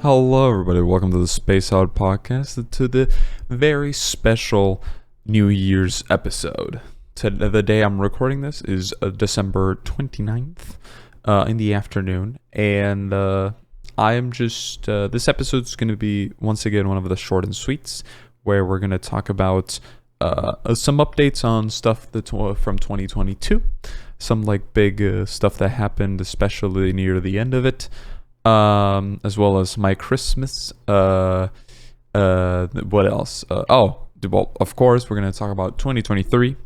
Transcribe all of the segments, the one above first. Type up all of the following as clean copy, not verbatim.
Hello, everybody. Welcome to the Space Out Podcast, to the very special New Year's episode. The day I'm recording this is December 29th in the afternoon, and I am just, this episode's going to be, once again, one of the short and sweets, where we're going to talk about some updates on stuff from 2022, some like big stuff that happened, especially near the end of it. As well as my Christmas. What else? Well, of course, we're gonna talk about 2023.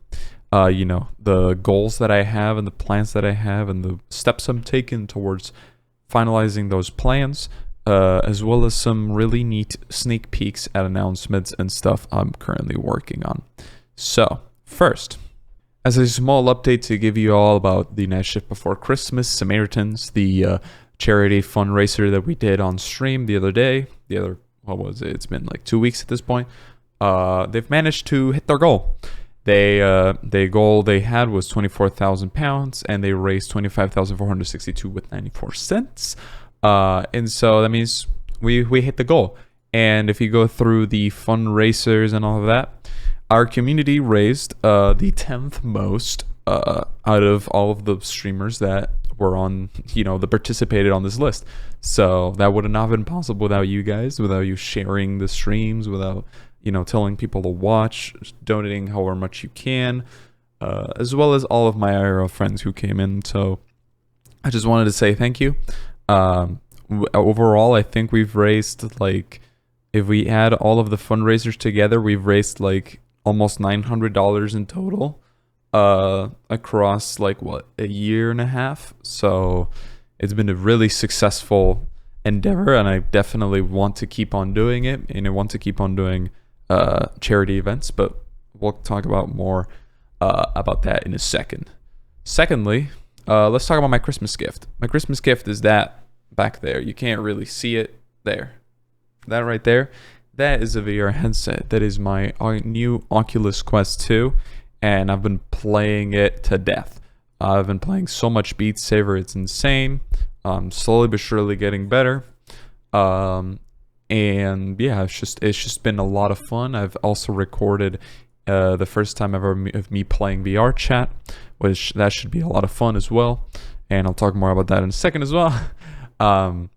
The goals that I have and the plans that I have and the steps I'm taking towards finalizing those plans. As well as some really neat sneak peeks at announcements and stuff I'm currently working on. So, first, as a small update to give you all about the Night Shift Before Christmas, Samaritans, the charity fundraiser that we did on stream the other day. What was it? It's been like 2 weeks at this point. They've managed to hit their goal. The goal they had was £24,000, and they raised 25,462 with 94 cents. And so that means we hit the goal. And if you go through the fundraisers and all of that, our community raised the 10th most out of all of the streamers that were on, that participated on this list. So that would have not been possible without you guys, without you sharing the streams, without, telling people to watch, donating however much you can, as well as all of my IRL friends who came in. So I just wanted to say thank you. Overall, I think we've raised, if we add all of the fundraisers together, we've raised almost $900 in total. Across a year and a half. So it's been a really successful endeavor, and I definitely want to keep on doing it, and I want to keep on doing charity events, but we'll talk about more about that in a second. Secondly, let's talk about my Christmas gift. My Christmas gift is that back there. You can't really see it there. That right there, that is a VR headset. That is my new Oculus Quest 2. And I've been playing it to death. I've been playing so much Beat Saber, it's insane. Slowly but surely getting better. And yeah, it's just been a lot of fun. I've also recorded the first time ever of me playing VR chat, which that should be a lot of fun as well. And I'll talk more about that in a second as well. But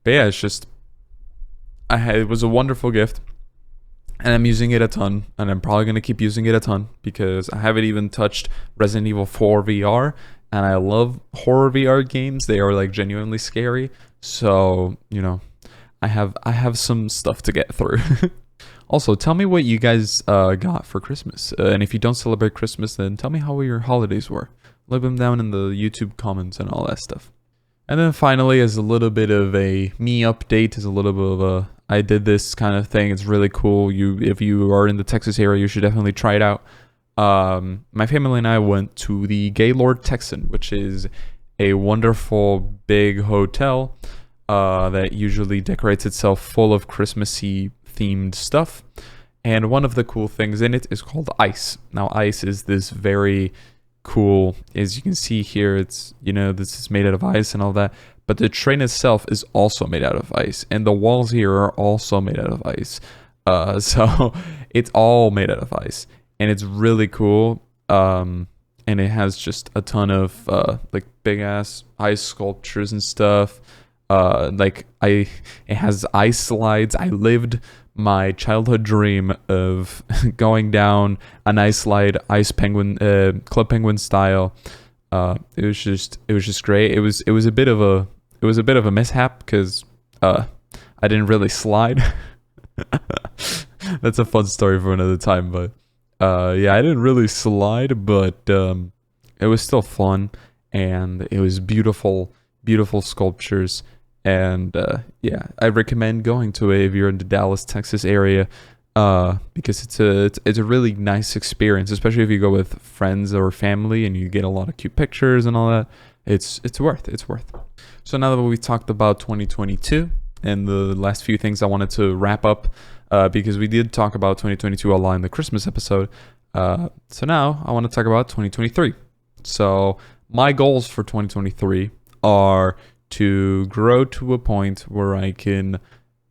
yeah, it was a wonderful gift. And I'm using it a ton, and I'm probably going to keep using it a ton, because I haven't even touched Resident Evil 4 VR, and I love horror VR games. They are genuinely scary. So, I have some stuff to get through. Also, tell me what you guys got for Christmas. And if you don't celebrate Christmas, then tell me how your holidays were. Leave them down in the YouTube comments and all that stuff. And then finally, as a little bit of a me update, as a little bit of a I did this kind of thing. It's really cool. If you are in the Texas area, you should definitely try it out. My family and I went to the Gaylord Texan, which is a wonderful big hotel that usually decorates itself full of Christmassy themed stuff. And one of the cool things in it is called Ice. Now, Ice is this very cool, as you can see here, it's, this is made out of ice and all that. But the train itself is also made out of ice, and the walls here are also made out of ice. So it's all made out of ice, and it's really cool. And it has just a ton of big ass ice sculptures and stuff. It has ice slides. I lived my childhood dream of going down an ice slide, Ice Penguin, Club Penguin style. It was just great. It was a bit of a mishap because I didn't really slide. That's a fun story for another time, but yeah, I didn't really slide, but it was still fun, and it was beautiful sculptures. And yeah, I recommend going to it if you're in the Dallas, Texas area, because it's a really nice experience, especially if you go with friends or family and you get a lot of cute pictures and all that. It's worth. So now that we've talked about 2022 and the last few things I wanted to wrap up, because we did talk about 2022 a lot in the Christmas episode. So now I want to talk about 2023. So my goals for 2023 are to grow to a point where I can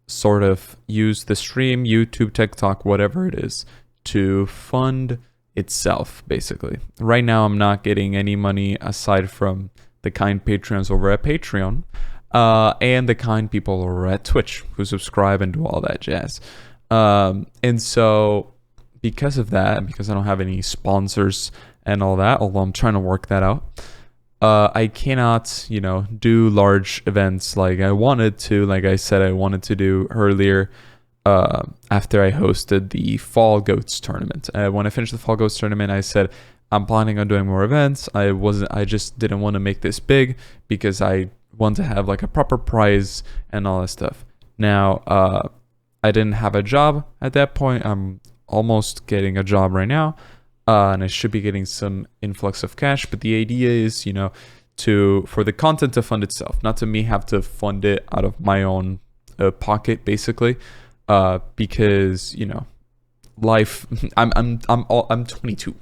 sort of use the stream, YouTube, TikTok, whatever it is, to fund itself, basically. Right now, I'm not getting any money aside from the kind patrons over at Patreon, and the kind people over at Twitch who subscribe and do all that jazz. And so, because of that, and because I don't have any sponsors and all that, although I'm trying to work that out, I cannot, do large events like I wanted to, like I said I wanted to do earlier, after I hosted the Fall Goats tournament. When I finished the Fall Goats tournament, I said I'm planning on doing more events. I just didn't want to make this big because I want to have like a proper prize and all that stuff. Now, I didn't have a job at that point. I'm almost getting a job right now. And I should be getting some influx of cash, but the idea is, for the content to fund itself, not to me have to fund it out of my own pocket, basically, because life. I'm 22.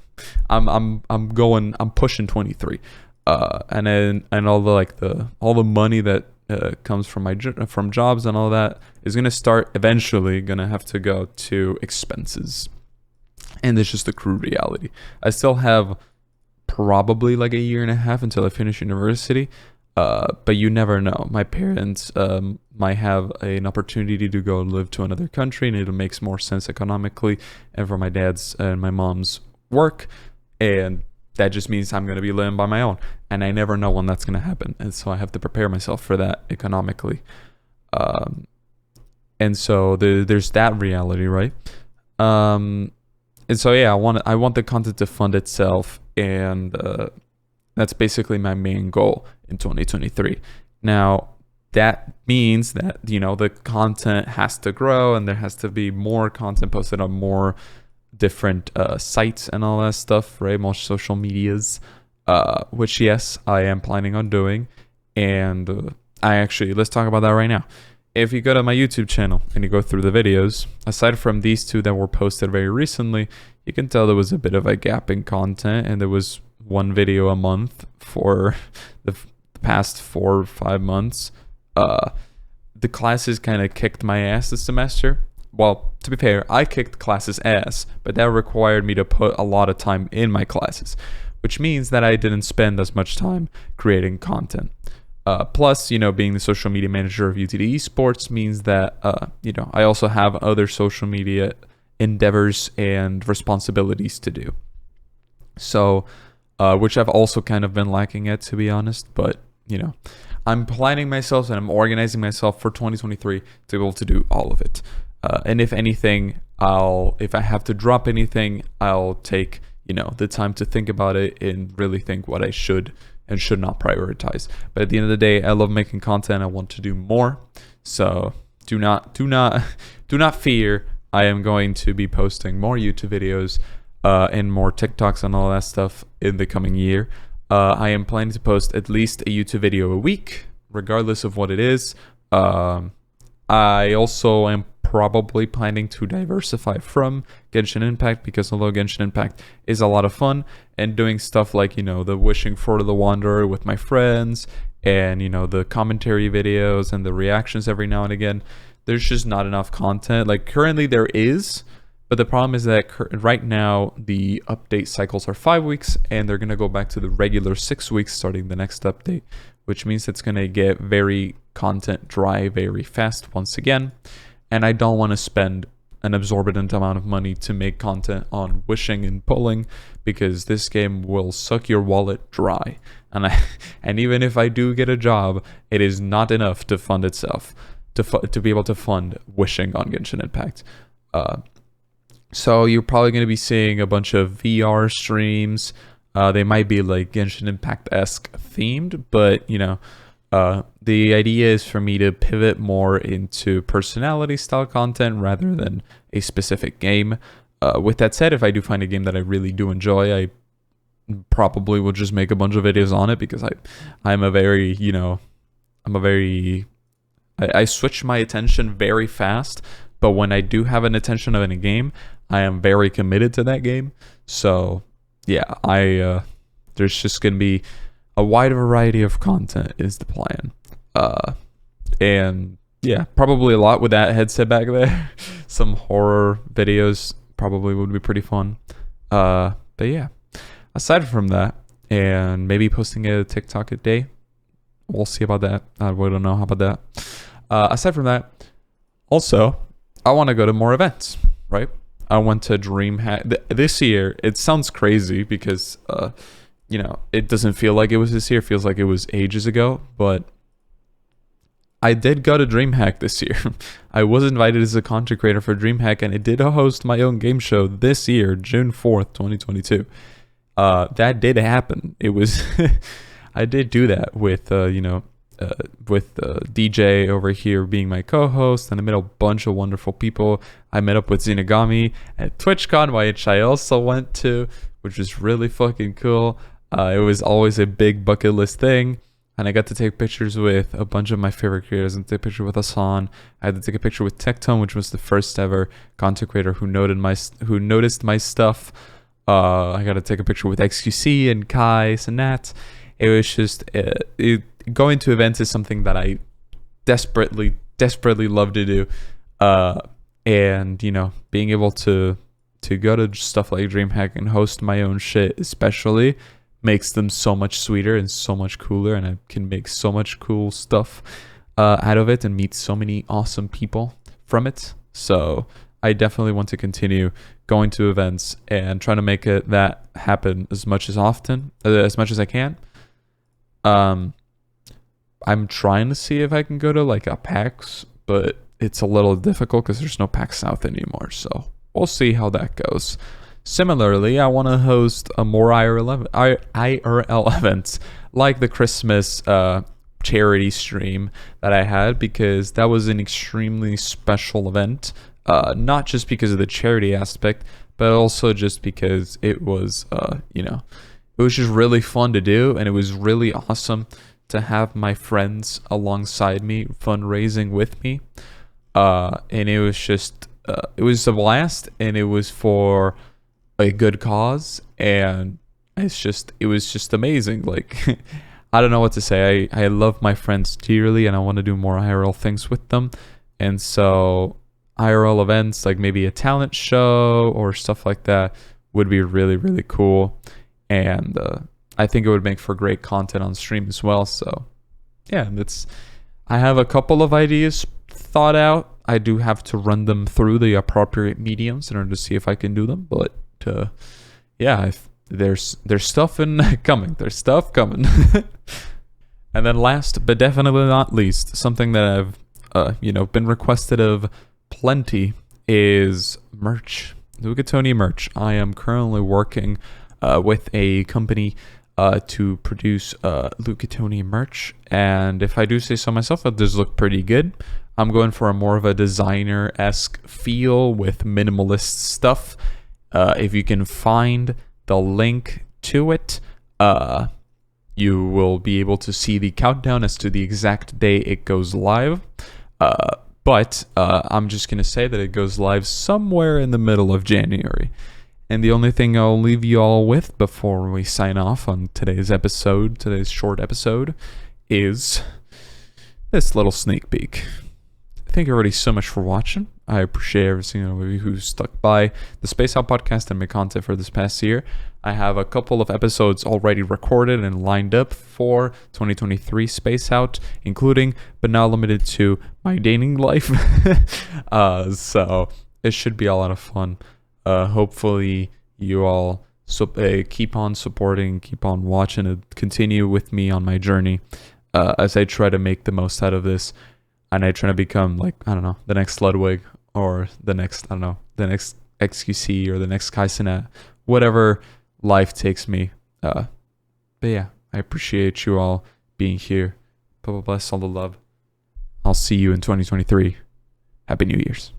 I'm pushing 23, and all the money that comes from jobs and all that is gonna eventually gonna have to go to expenses. And it's just the crude reality. I still have probably like a year and a half until I finish university. But you never know. My parents might have an opportunity to go live to another country, and it makes more sense economically and for my dad's and my mom's work. And that just means I'm going to be living by my own. And I never know when that's going to happen. And so I have to prepare myself for that economically. And so there's that reality, right? And so I want the content to fund itself, and that's basically my main goal in 2023. Now, that means that the content has to grow, and there has to be more content posted on more different sites and all that stuff, right? More social medias, which yes, I am planning on doing, and let's talk about that right now. If you go to my YouTube channel and you go through the videos, aside from these two that were posted very recently, you can tell there was a bit of a gap in content, and there was one video a month for the past 4 or 5 months. The classes kind of kicked my ass this semester. Well, to be fair, I kicked classes ass, but that required me to put a lot of time in my classes, which means that I didn't spend as much time creating content. Plus, being the social media manager of UTD Esports means that, I also have other social media endeavors and responsibilities to do. So, which I've also kind of been lacking at, to be honest. But, I'm planning myself and I'm organizing myself for 2023 to be able to do all of it. And if anything, if I have to drop anything, I'll take, the time to think about it and really think what I should and should not prioritize. But at the end of the day, I love making content. I want to do more. So do not fear. I am going to be posting more YouTube videos and more TikToks and all that stuff in the coming year. I am planning to post at least a YouTube video a week, regardless of what it is. I also am probably planning to diversify from Genshin Impact, because although Genshin Impact is a lot of fun, and doing stuff like, the Wishing for the Wanderer with my friends, and, the commentary videos and the reactions every now and again, there's just not enough content. Like, currently there is, but the problem is that right now the update cycles are 5 weeks, and they're going to go back to the regular 6 weeks starting the next update, which means it's going to get very content dry very fast once again. And I don't want to spend an exorbitant amount of money to make content on wishing and pulling, because this game will suck your wallet dry. And even if I do get a job, it is not enough to fund itself, to be able to fund wishing on Genshin Impact. So you're probably going to be seeing a bunch of VR streams. They might be like Genshin Impact-esque themed, but the idea is for me to pivot more into personality style content rather than a specific game. With that said, if I do find a game that I really do enjoy, I probably will just make a bunch of videos on it, because I switch my attention very fast. But when I do have an attention in a game, I am very committed to that game. So yeah, there's just going to be a wide variety of content is the plan. And yeah, probably a lot with that headset back there. Some horror videos probably would be pretty fun. But yeah, aside from that, and maybe posting a TikTok a day, we'll see about that. I don't know how about that. Aside from that, also, I want to go to more events, right? I went to DreamHack this year. It sounds crazy because, it doesn't feel like it was this year. It feels like it was ages ago, but I did go to DreamHack this year. I was invited as a content creator for DreamHack, and I did host my own game show this year, June 4th, 2022. That did happen. It was, I did do that with, DJ over here being my co-host, and I met a bunch of wonderful people. I met up with Zenigami at TwitchCon, which I also went to, which was really fucking cool. It was always a big bucket list thing. And I got to take pictures with a bunch of my favorite creators. I took a picture with Hassan. I had to take a picture with Tectone, which was the first ever content creator who noticed my stuff. I got to take a picture with XQC and Kai Sanat. It was just going to events is something that I desperately love to do. And being able to go to stuff like DreamHack and host my own shit, especially, makes them so much sweeter and so much cooler, and I can make so much cool stuff out of it and meet so many awesome people from it. So I definitely want to continue going to events and trying to make that happen as much as I can. I'm trying to see if I can go to like a PAX, but it's a little difficult because there's no PAX South anymore. So we'll see how that goes. Similarly, I want to host a more IRL events like the Christmas charity stream that I had, because that was an extremely special event. Not just because of the charity aspect, but also just because it was, it was just really fun to do, and it was really awesome to have my friends alongside me fundraising with me. And it was just, it was a blast, and it was for a good cause, and it was just amazing. Like, I don't know what to say. I love my friends dearly, and I want to do more IRL things with them. And so IRL events, like maybe a talent show or stuff like that, would be really, really cool. And I think it would make for great content on stream as well. So yeah, I have a couple of ideas thought out. I do have to run them through the appropriate mediums in order to see if I can do them, but there's stuff coming. There's stuff coming. And then last but definitely not least, something that I've been requested of plenty is merch. Lucatoni merch. I am currently working with a company to produce Lucatoni merch, and if I do say so myself, it does look pretty good. I'm going for a more of a designer-esque feel with minimalist stuff. If you can find the link to it, you will be able to see the countdown as to the exact day it goes live. But I'm just going to say that it goes live somewhere in the middle of January. And the only thing I'll leave you all with before we sign off on today's short episode, is this little sneak peek. Thank you already so much for watching. I appreciate every single one of you who stuck by the Space Out podcast and my content for this past year. I have a couple of episodes already recorded and lined up for 2023 Space Out, including but not limited to my dating life. So it should be a lot of fun. Hopefully you all keep on supporting, keep on watching, and continue with me on my journey as I try to make the most out of this. And I try to become, the next Ludwig, or the next XQC, or the next Kaisenet, whatever life takes me. But yeah, I appreciate you all being here. Bless all the love. I'll see you in 2023. Happy New Year's.